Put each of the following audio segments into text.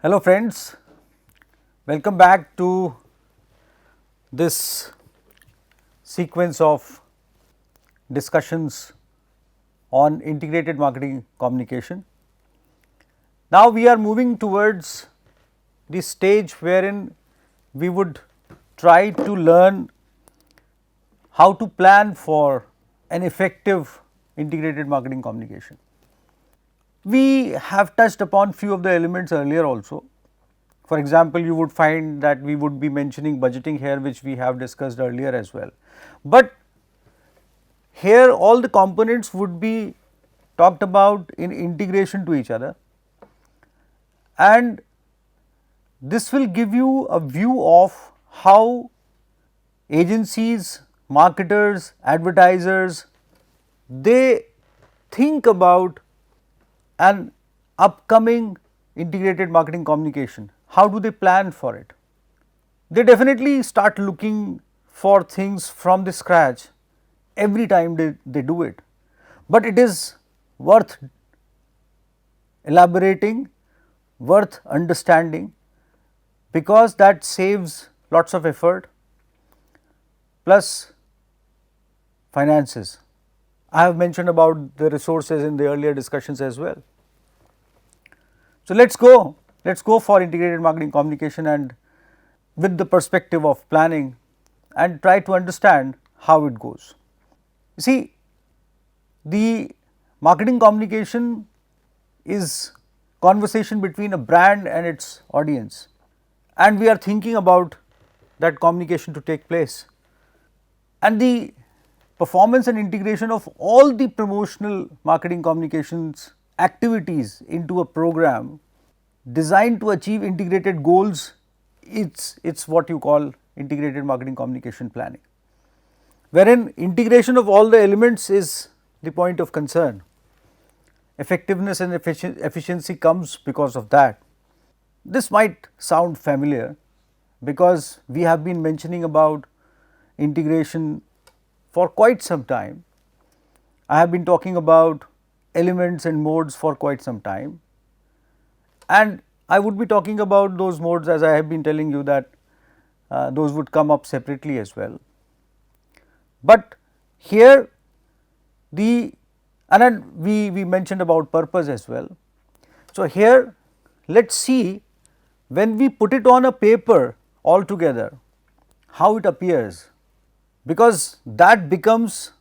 Hello friends, welcome back to this sequence of discussions on integrated marketing communication. Now we are moving towards the stage wherein we would try to learn how to plan for an effective integrated marketing communication. We have touched upon few of the elements earlier also. For example, you would find that we would be mentioning budgeting here, which we have discussed earlier as well. But here all the components would be talked about in integration to each other, and this will give you a view of how agencies, marketers, advertisers, they think about an upcoming integrated marketing communication. How do they plan for it? They definitely start looking for things from the scratch every time they do it, but it is worth elaborating, worth understanding, because that saves lots of effort plus finances. I have mentioned about the resources in the earlier discussions as well. So let's go for integrated marketing communication and with the perspective of planning and try to understand how it goes. You see, the marketing communication is conversation between a brand and its audience, and we are thinking about that communication to take place, and the performance and integration of all the promotional marketing communications activities into a program designed to achieve integrated goals, it's what you call integrated marketing communication planning, wherein integration of all the elements is the point of concern. Effectiveness and efficiency comes because of that. This might sound familiar because we have been mentioning about integration for quite some time. I have been talking about elements and modes for quite some time, and I would be talking about those modes, as I have been telling you that those would come up separately as well. But here the and then we mentioned about purpose as well. So here let us see, when we put it on a paper altogether, how it appears, because that becomes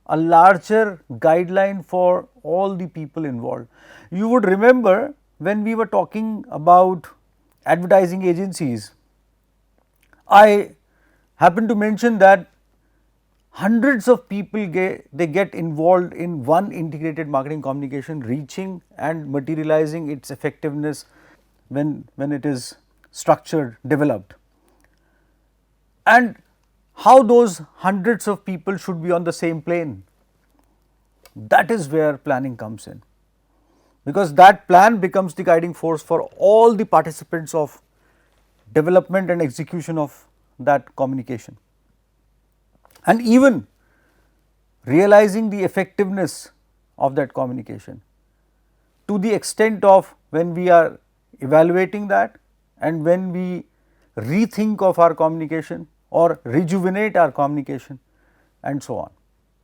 a larger guideline for all the people involved. You would remember when we were talking about advertising agencies, I happen to mention that hundreds of people get involved in one integrated marketing communication, reaching and materializing its effectiveness when it is structured, developed, and how those hundreds of people should be on the same plane. That is where planning comes in, because that plan becomes the guiding force for all the participants of development and execution of that communication, and even realizing the effectiveness of that communication to the extent of when we are evaluating that and when we rethink of our communication or rejuvenate our communication and so on.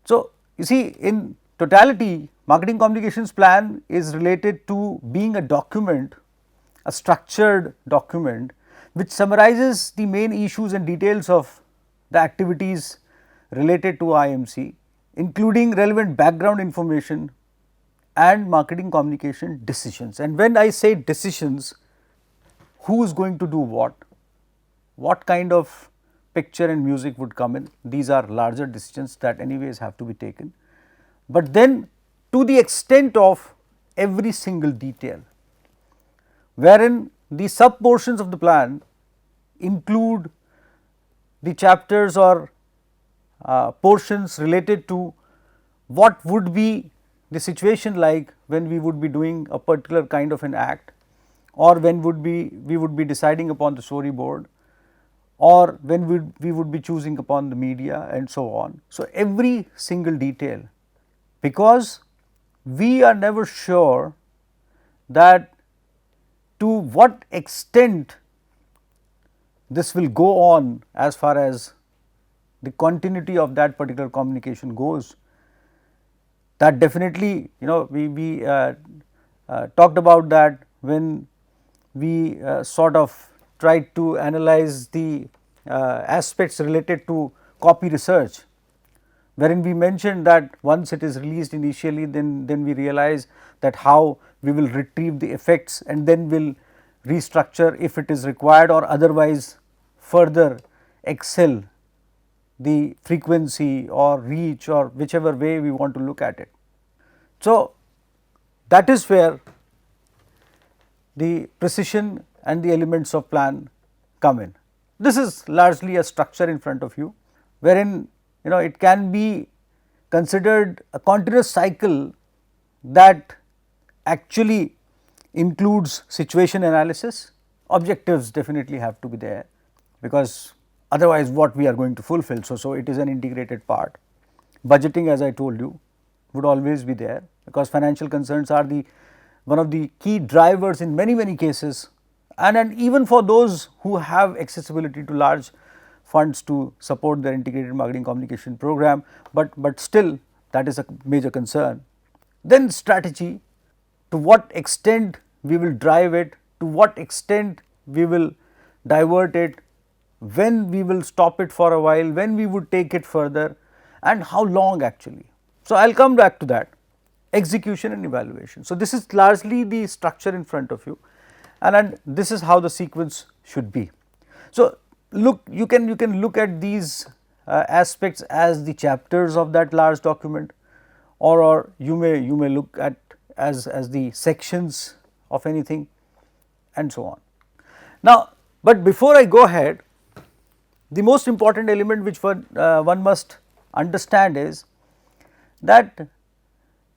So, you see, in totality, marketing communications plan is related to being a document, a structured document which summarizes the main issues and details of the activities related to IMC, including relevant background information and marketing communication decisions. And when I say decisions, who is going to do what kind of picture and music would come in, these are larger decisions that anyways have to be taken. But then to the extent of every single detail, wherein the sub portions of the plan include the chapters or portions related to what would be the situation like when we would be doing a particular kind of an act, or when we would be deciding upon the storyboard, or when we would be choosing upon the media and so on. So, every single detail, because we are never sure that to what extent this will go on as far as the continuity of that particular communication goes. That definitely, we talked about that when we sort of tried to analyze the aspects related to copy research, wherein we mentioned that once it is released initially, then we realize that how we will retrieve the effects and then will restructure if it is required, or otherwise further excel the frequency or reach or whichever way we want to look at it. So, that is where the precision and the elements of plan come in. This is largely a structure in front of you, wherein it can be considered a continuous cycle that actually includes situation analysis. Objectives definitely have to be there, because otherwise what we are going to fulfill. So, it is an integrated part. Budgeting, as I told you, would always be there, because financial concerns are the one of the key drivers in many cases, and even for those who have accessibility to large funds to support their integrated marketing communication program, but still that is a major concern. Then strategy, to what extent we will drive it, to what extent we will divert it, when we will stop it for a while, when we would take it further, and how long actually. So, I will come back to that. Execution and evaluation. So, this is largely the structure in front of you, and this is how the sequence should be. So, look, you can look at these aspects as the chapters of that large document, or you may look at as the sections of anything, and so on. Now, but before I go ahead, the most important element which one must understand is that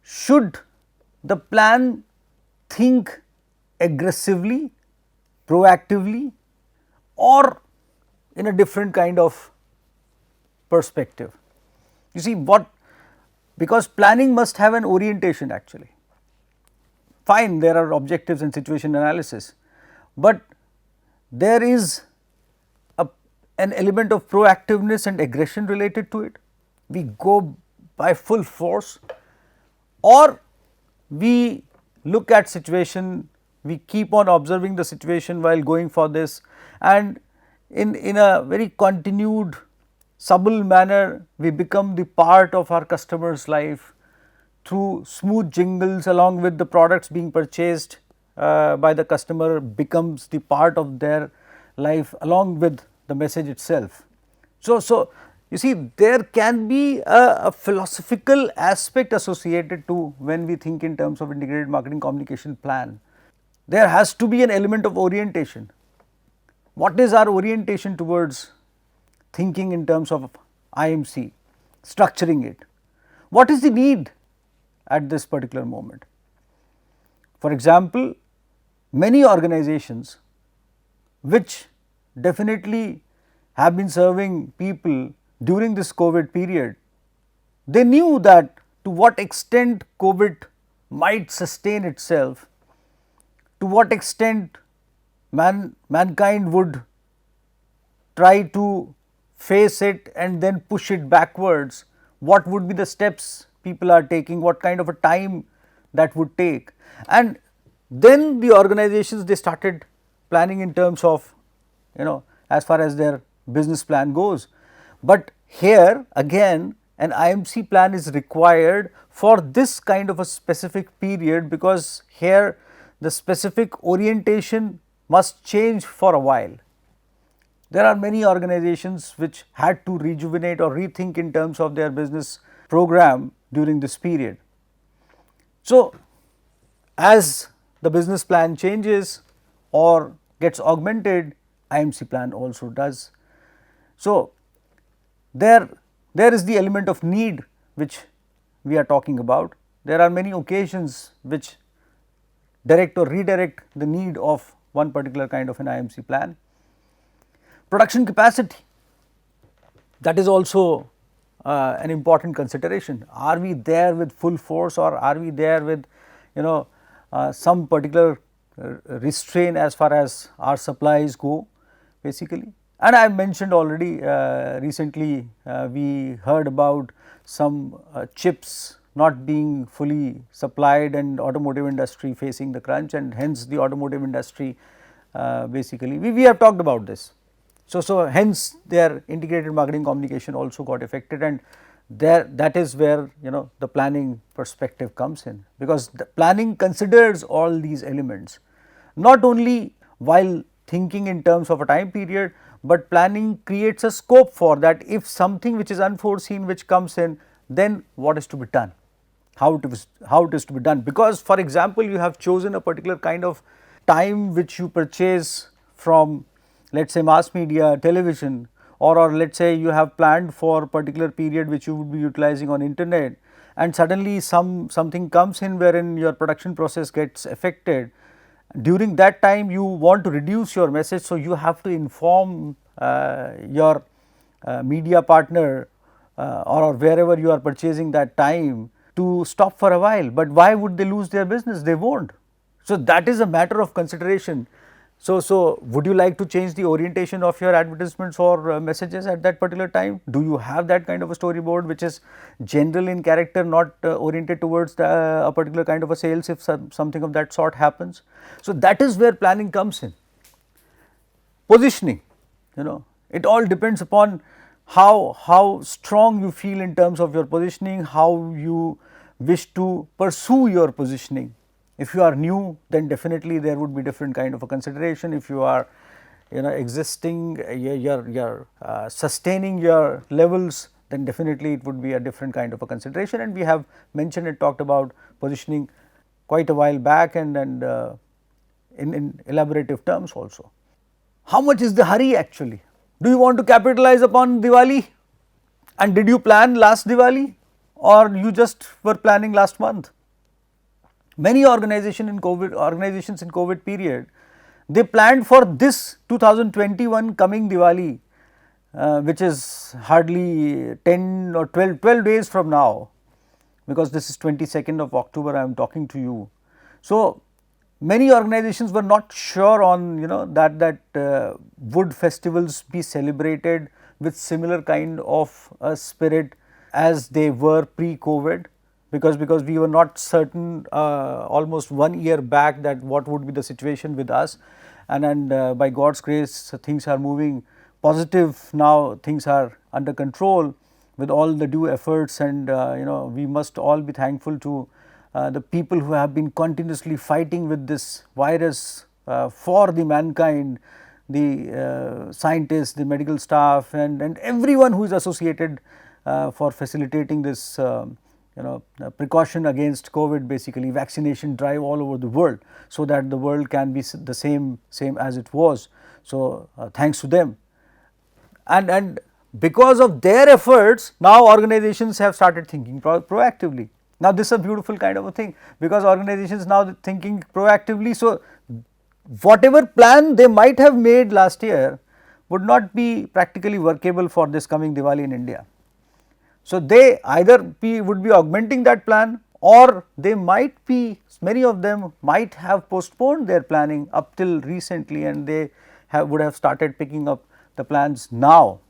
should the plan think aggressively, proactively, or in a different kind of perspective. You see because planning must have an orientation actually. Fine, there are objectives and situation analysis, but there is an element of proactiveness and aggression related to it. We go by full force, or we look at situation, we keep on observing the situation while going for this, and in a very continued subtle manner we become the part of our customer's life through smooth jingles, along with the products being purchased by the customer becomes the part of their life along with the message itself. So you see, there can be a philosophical aspect associated to when we think in terms of integrated marketing communication plan. There has to be an element of orientation. What is our orientation towards thinking in terms of IMC, structuring it? What is the need at this particular moment? For example, many organizations which definitely have been serving people during this COVID period, they knew that to what extent COVID might sustain itself, to what extent mankind would try to face it and then push it backwards, what would be the steps people are taking, what kind of a time that would take. And then the organizations, they started planning in terms of, as far as their business plan goes. But here again an IMC plan is required for this kind of a specific period, because here the specific orientation must change for a while. There are many organizations which had to rejuvenate or rethink in terms of their business program during this period. So, as the business plan changes or gets augmented, IMC plan also does. So, there is the element of need which we are talking about. There are many occasions which direct or redirect the need of one particular kind of an IMC plan. Production capacity, that is also an important consideration. Are we there with full force, or are we there with some particular restrain as far as our supplies go basically. And I mentioned already recently we heard about some chips not being fully supplied and automotive industry facing the crunch, and hence the automotive industry basically we have talked about this. So hence their integrated marketing communication also got affected, and there that is where the planning perspective comes in, because the planning considers all these elements, not only while thinking in terms of a time period, but planning creates a scope for that. If something which is unforeseen which comes in, then what is to be done, how it is to be done. Because for example, you have chosen a particular kind of time which you purchase from, let us say, mass media, television, or let us say you have planned for a particular period which you would be utilizing on internet, and suddenly something comes in wherein your production process gets affected. During that time you want to reduce your message, so you have to inform your media partner or wherever you are purchasing that time to stop for a while. But why would they lose their business? They won't. So that is a matter of consideration. So would you like to change the orientation of your advertisements or messages at that particular time? Do you have that kind of a storyboard which is general in character, not oriented towards a particular kind of a sales if something of that sort happens? So that is where planning comes in. Positioning, it all depends upon how strong you feel in terms of your positioning, how you wish to pursue your positioning. If you are new, then definitely there would be different kind of a consideration. If you are existing, you're sustaining your levels, then definitely it would be a different kind of a consideration. And we have mentioned and talked about positioning quite a while back, and in elaborative terms also. How much is the hurry actually? Do you want to capitalize upon Diwali, and did you plan last Diwali, or you just were planning last month? Many organizations in COVID period, they planned for this 2021 coming Diwali, which is hardly 10 or 12 days from now, because this is 22nd of October I am talking to you. So many organizations were not sure on that would festivals be celebrated with similar kind of a spirit as they were pre-COVID, because we were not certain almost 1 year back that what would be the situation with us, and by God's grace things are moving positive now, things are under control with all the due efforts, and we must all be thankful to the people who have been continuously fighting with this virus for the mankind, the scientists, the medical staff, and everyone who is associated for facilitating this precaution against COVID, basically vaccination drive all over the world, so that the world can be the same as it was. So thanks to them, and because of their efforts, now organizations have started thinking proactively. Now this is a beautiful kind of a thing, because organizations now thinking proactively. So whatever plan they might have made last year would not be practically workable for this coming Diwali in India. So they either would be augmenting that plan, or they might be, many of them might have postponed their planning up till recently, and they would have started picking up the plans now.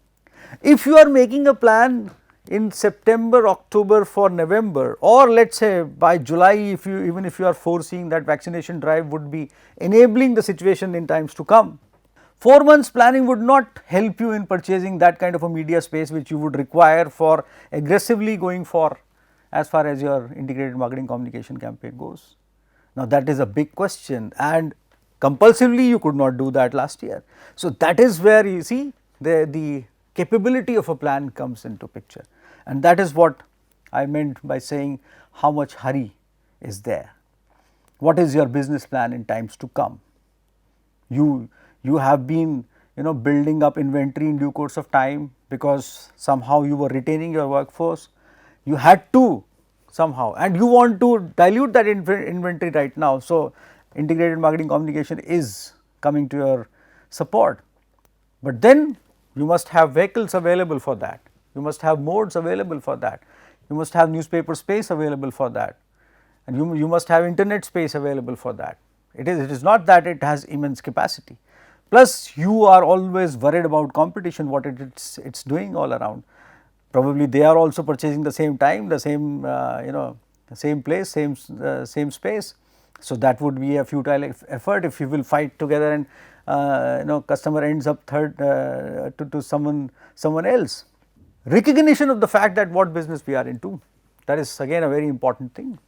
If you are making a plan in September, October for November, or let us say by July, even if you are foreseeing that vaccination drive would be enabling the situation in times to come, 4 months planning would not help you in purchasing that kind of a media space which you would require for aggressively going for as far as your integrated marketing communication campaign goes. Now that is a big question, and compulsively you could not do that last year. So that is where you see the capability of a plan comes into picture, and that is what I meant by saying how much hurry is there. What is your business plan in times to come? You have been building up inventory in due course of time, because somehow you were retaining your workforce, you had to somehow, and you want to dilute that inventory right now. So integrated marketing communication is coming to your support, but then you must have vehicles available for that, you must have modes available for that, you must have newspaper space available for that, and you must have internet space available for that. It is not that it has immense capacity. Plus you are always worried about competition, what it's doing all around. Probably they are also purchasing the same time, the same the same place, same space. So that would be a futile effort if you will fight together and customer ends up third to someone else. Recognition of the fact that what business we are into, that is again a very important thing.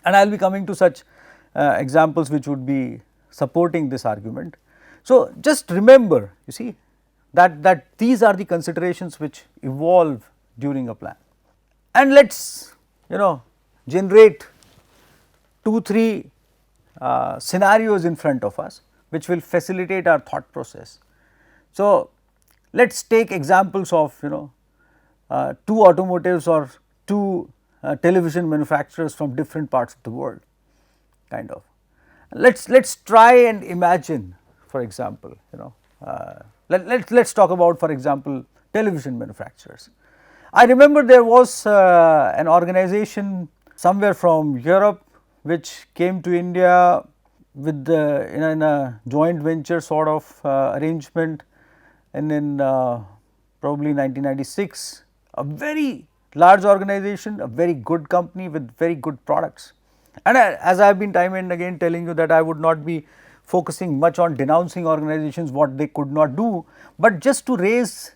And I will be coming to such examples which would be supporting this argument. So just remember, you see, that these are the considerations which evolve during a plan. And let us generate 2-3 scenarios in front of us which will facilitate our thought process. So let us take examples of 2 automotives or 2 television manufacturers from different parts of the world, kind of. Let's try and imagine, for example, let's talk about, for example, television manufacturers. I remember there was an organization somewhere from Europe which came to India with in a joint venture sort of arrangement, and in probably 1996, a very large organization, a very good company with very good products. And as I have been time and again telling you that I would not be focusing much on denouncing organizations what they could not do, but just to raise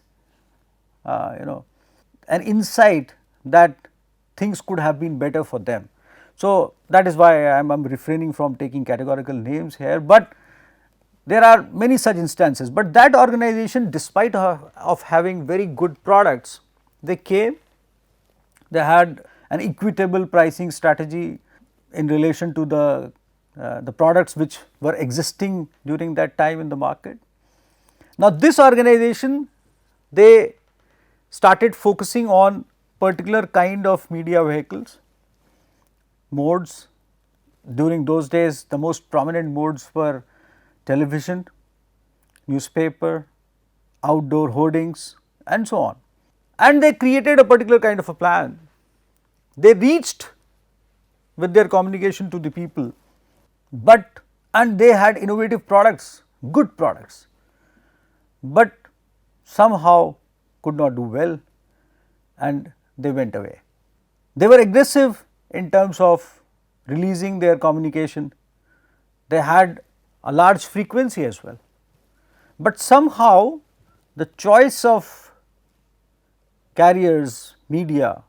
an insight that things could have been better for them. So that is why I am refraining from taking categorical names here, but there are many such instances. But that organization, despite of having very good products, they came, they had an equitable pricing strategy in relation to the products which were existing during that time in the market. Now this organization, they started focusing on particular kind of media vehicles, modes. During those days the most prominent modes were television, newspaper, outdoor hoardings and so on. And they created a particular kind of a plan. They reached with their communication to the people, and they had innovative products, good products, but somehow could not do well and they went away. They were aggressive in terms of releasing their communication, they had a large frequency as well, but somehow the choice of carriers, media,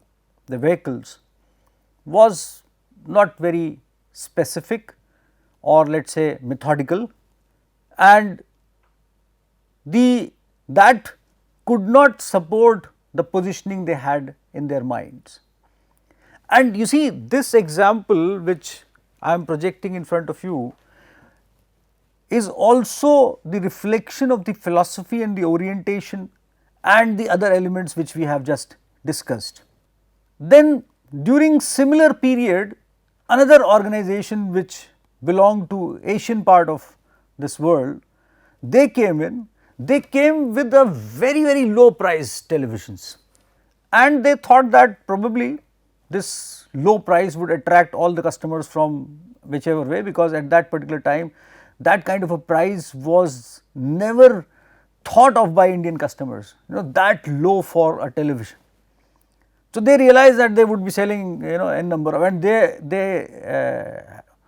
the vehicles was not very specific or let us say methodical, and that could not support the positioning they had in their minds. And you see, this example which I am projecting in front of you is also the reflection of the philosophy and the orientation and the other elements which we have just discussed. Then during similar period, another organization which belonged to Asian part of this world, they came with a very low price televisions, and they thought that probably this low price would attract all the customers from whichever way, because at that particular time that kind of a price was never thought of by Indian customers, that low for a television. So they realized that they would be selling n number of, and they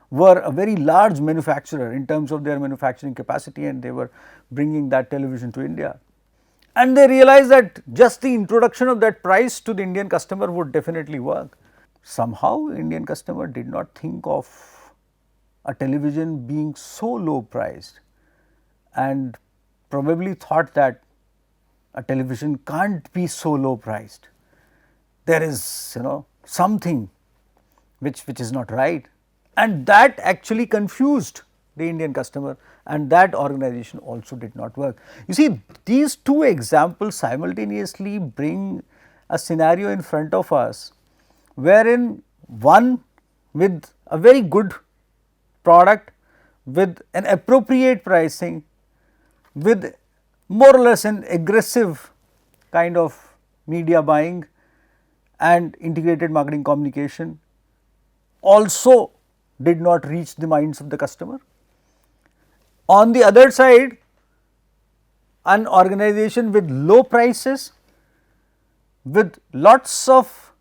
were a very large manufacturer in terms of their manufacturing capacity, and they were bringing that television to India. And they realized that just the introduction of that price to the Indian customer would definitely work. Somehow Indian customer did not think of a television being so low priced, and probably thought that a television can't be so low priced. There is something which is not right, and that actually confused the Indian customer, and that organization also did not work. You see, these two examples simultaneously bring a scenario in front of us wherein one with a very good product, with an appropriate pricing, with more or less an aggressive kind of media buying and integrated marketing communication, also did not reach the minds of the customer. On the other side, an organization with low prices, with lots of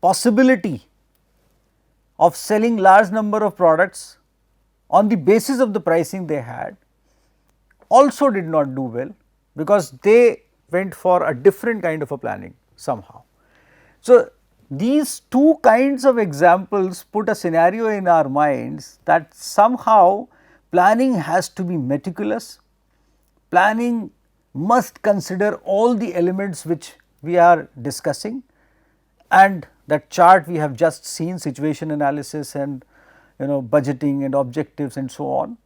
possibility of selling large number of products on the basis of the pricing they had, also did not do well, because they went for a different kind of a planning somehow. So, these two kinds of examples put a scenario in our minds that somehow planning has to be meticulous, planning must consider all the elements which we are discussing, and that chart we have just seen, situation analysis and budgeting and objectives and so on,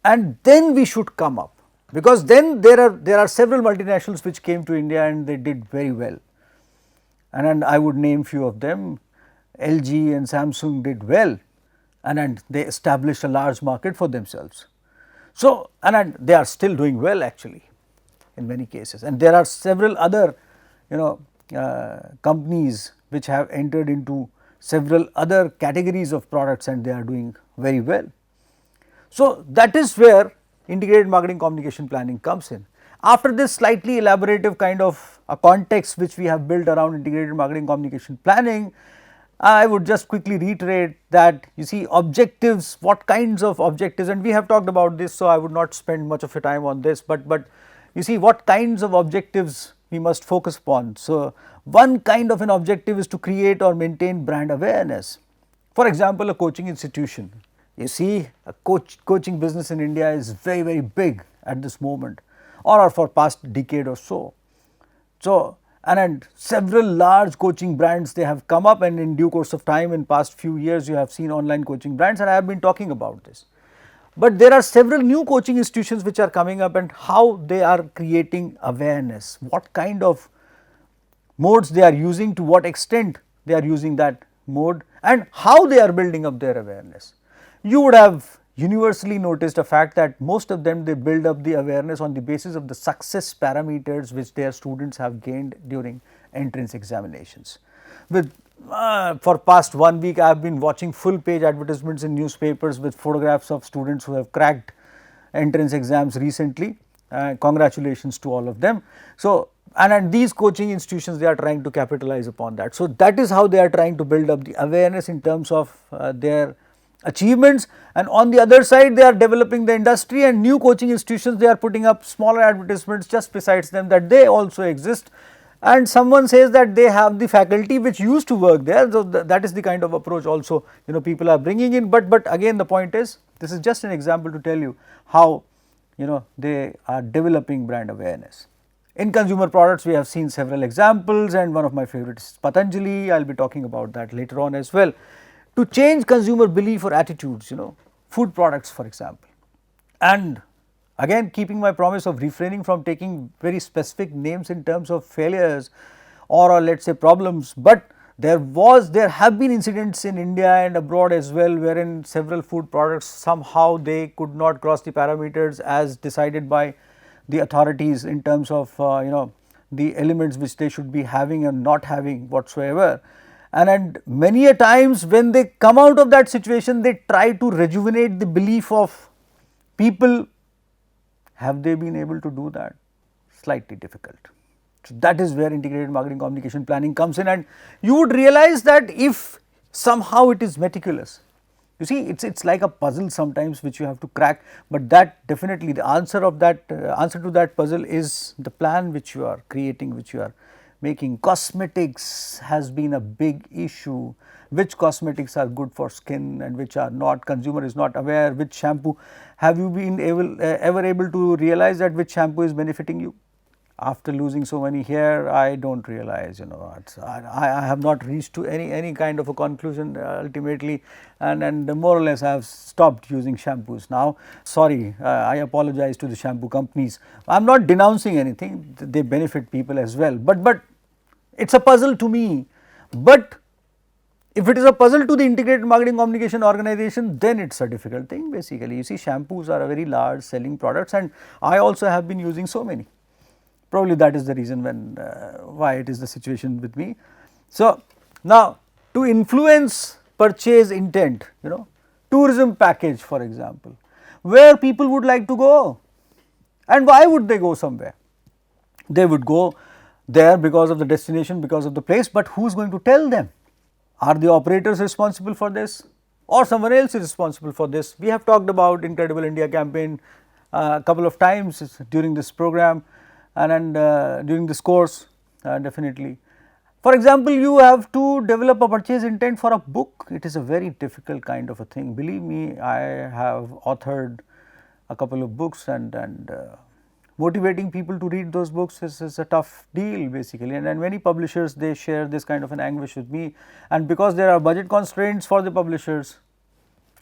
and then we should come up, because then there are several multinationals which came to India and they did very well, and I would name few of them. LG and Samsung did well, and they established a large market for themselves. So, and they are still doing well actually in many cases, and there are several other companies which have entered into several other categories of products and they are doing very well. So, that is where integrated marketing communication planning comes in. After this slightly elaborative kind of a context which we have built around integrated marketing communication planning, I would just quickly reiterate that you see objectives, what kinds of objectives, and we have talked about this, so I would not spend much of your time on this, but you see what kinds of objectives we must focus upon. So, one kind of an objective is to create or maintain brand awareness. For example, a coaching institution. You see a coaching business in India is very big at this moment, or for past decade or so. So, and several large coaching brands they have come up, and in due course of time in past few years you have seen online coaching brands, and I have been talking about this. But there are several new coaching institutions which are coming up, and how they are creating awareness, what kind of modes they are using, to what extent they are using that mode, and how they are building up their awareness. You would have universally noticed a fact that most of them they build up the awareness on the basis of the success parameters which their students have gained during entrance examinations. With for past 1 week I have been watching full page advertisements in newspapers with photographs of students who have cracked entrance exams recently. Congratulations to all of them. So, and these coaching institutions they are trying to capitalize upon that. So, that is how they are trying to build up the awareness in terms of their achievements, and on the other side they are developing the industry, and new coaching institutions they are putting up smaller advertisements just besides them that they also exist, and someone says that they have the faculty which used to work there. So, that is the kind of approach also people are bringing in, but again the point is this is just an example to tell you how they are developing brand awareness. In consumer products we have seen several examples, and one of my favorites is Patanjali. I will be talking about that later on as well. To change consumer belief or attitudes, food products for example, and again keeping my promise of refraining from taking very specific names in terms of failures or let us say problems, but there have been incidents in India and abroad as well, wherein several food products somehow they could not cross the parameters as decided by the authorities in terms of the elements which they should be having and not having whatsoever. And many a times when they come out of that situation, they try to rejuvenate the belief of people. Have they been able to do that? Slightly difficult. So, that is where integrated marketing communication planning comes in, and you would realize that if somehow it is meticulous, you see it's like a puzzle sometimes which you have to crack, but that definitely the answer to that puzzle is the plan which you are creating, which you are making. Cosmetics has been a big issue. Which cosmetics are good for skin and which are not? Consumer is not aware. Which shampoo? Have you been ever able to realize that which shampoo is benefiting you? After losing so many hair, I do not realize, I have not reached to any kind of a conclusion ultimately, and more or less I have stopped using shampoos now. Sorry, I apologize to the shampoo companies. I am not denouncing anything, they benefit people as well, but it is a puzzle to me. But if it is a puzzle to the integrated marketing communication organization, then it is a difficult thing basically. You see, shampoos are a very large selling products, and I also have been using so many. Probably that is the reason why it is the situation with me. So, now to influence purchase intent, tourism package for example, where people would like to go, and why would they go somewhere? They would go there because of the destination, because of the place, but who is going to tell them? Are the operators responsible for this, or someone else is responsible for this? We have talked about Incredible India campaign a couple of times during this program and during this course, definitely. For example, you have to develop a purchase intent for a book. It is a very difficult kind of a thing. Believe me, I have authored a couple of books, and motivating people to read those books is a tough deal basically, and many publishers, they share this kind of an anguish with me, and because there are budget constraints for the publishers,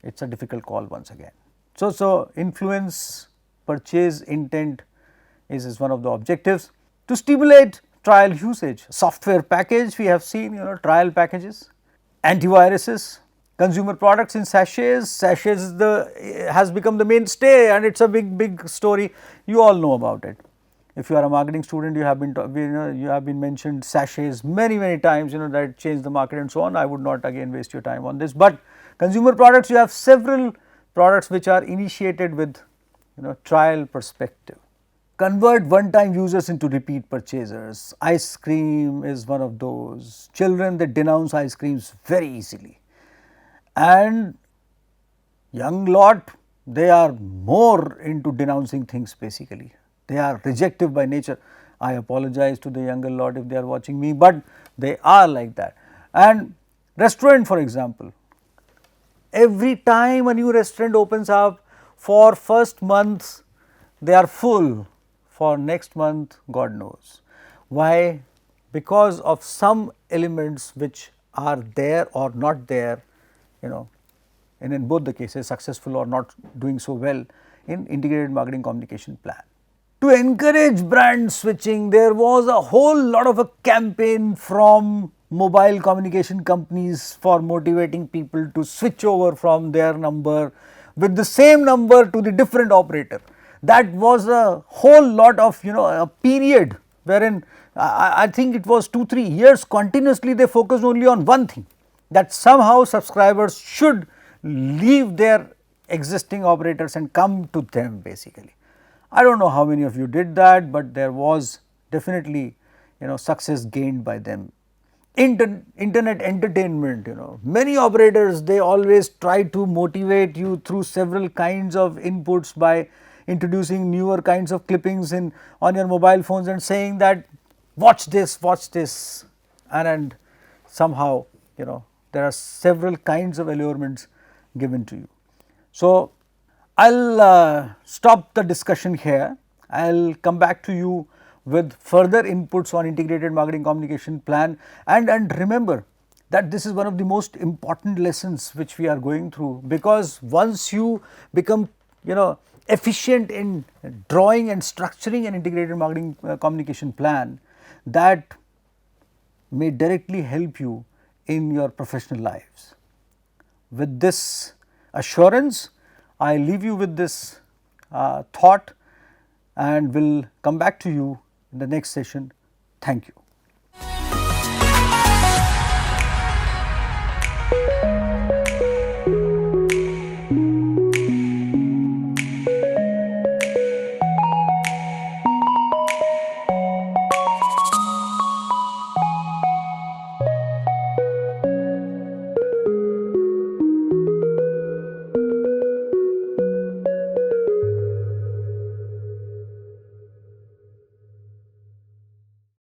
it is a difficult call once again. So influence purchase intent is one of the objectives. To stimulate trial usage, software package, we have seen trial packages, antiviruses, consumer products in sachets. Sachets has become the mainstay, and it is a big story. You all know about it. If you are a marketing student, you have been mentioned sachets many times, that changed the market and so on. I would not again waste your time on this, but consumer products, you have several products which are initiated with trial perspective. Convert one-time users into repeat purchasers. Ice cream is one of those. Children, they denounce ice creams very easily, and young lot, they are more into denouncing things basically. They are rejective by nature. I apologize to the younger lot if they are watching me, but they are like that. And restaurant for example, every time a new restaurant opens up, for first month they are full, for next month God knows. Why? Because of some elements which are there or not there, and in both the cases successful or not doing so well in integrated marketing communication plan. To encourage brand switching, there was a whole lot of a campaign from mobile communication companies for motivating people to switch over from their number with the same number to the different operator. That was a whole lot of a period wherein I think it was 2-3 years continuously they focused only on one thing, that somehow subscribers should leave their existing operators and come to them basically. I do not know how many of you did that, but there was definitely success gained by them. Internet entertainment, many operators, they always try to motivate you through several kinds of inputs by introducing newer kinds of clippings on your mobile phones and saying that watch this, and somehow there are several kinds of allurements given to you. So, I will stop the discussion here. I will come back to you with further inputs on integrated marketing communication plan, and remember that this is one of the most important lessons which we are going through, because once you become efficient in drawing and structuring an integrated marketing communication plan, that may directly help you in your professional lives. With this assurance, I leave you with this thought and will come back to you in the next session. Thank you.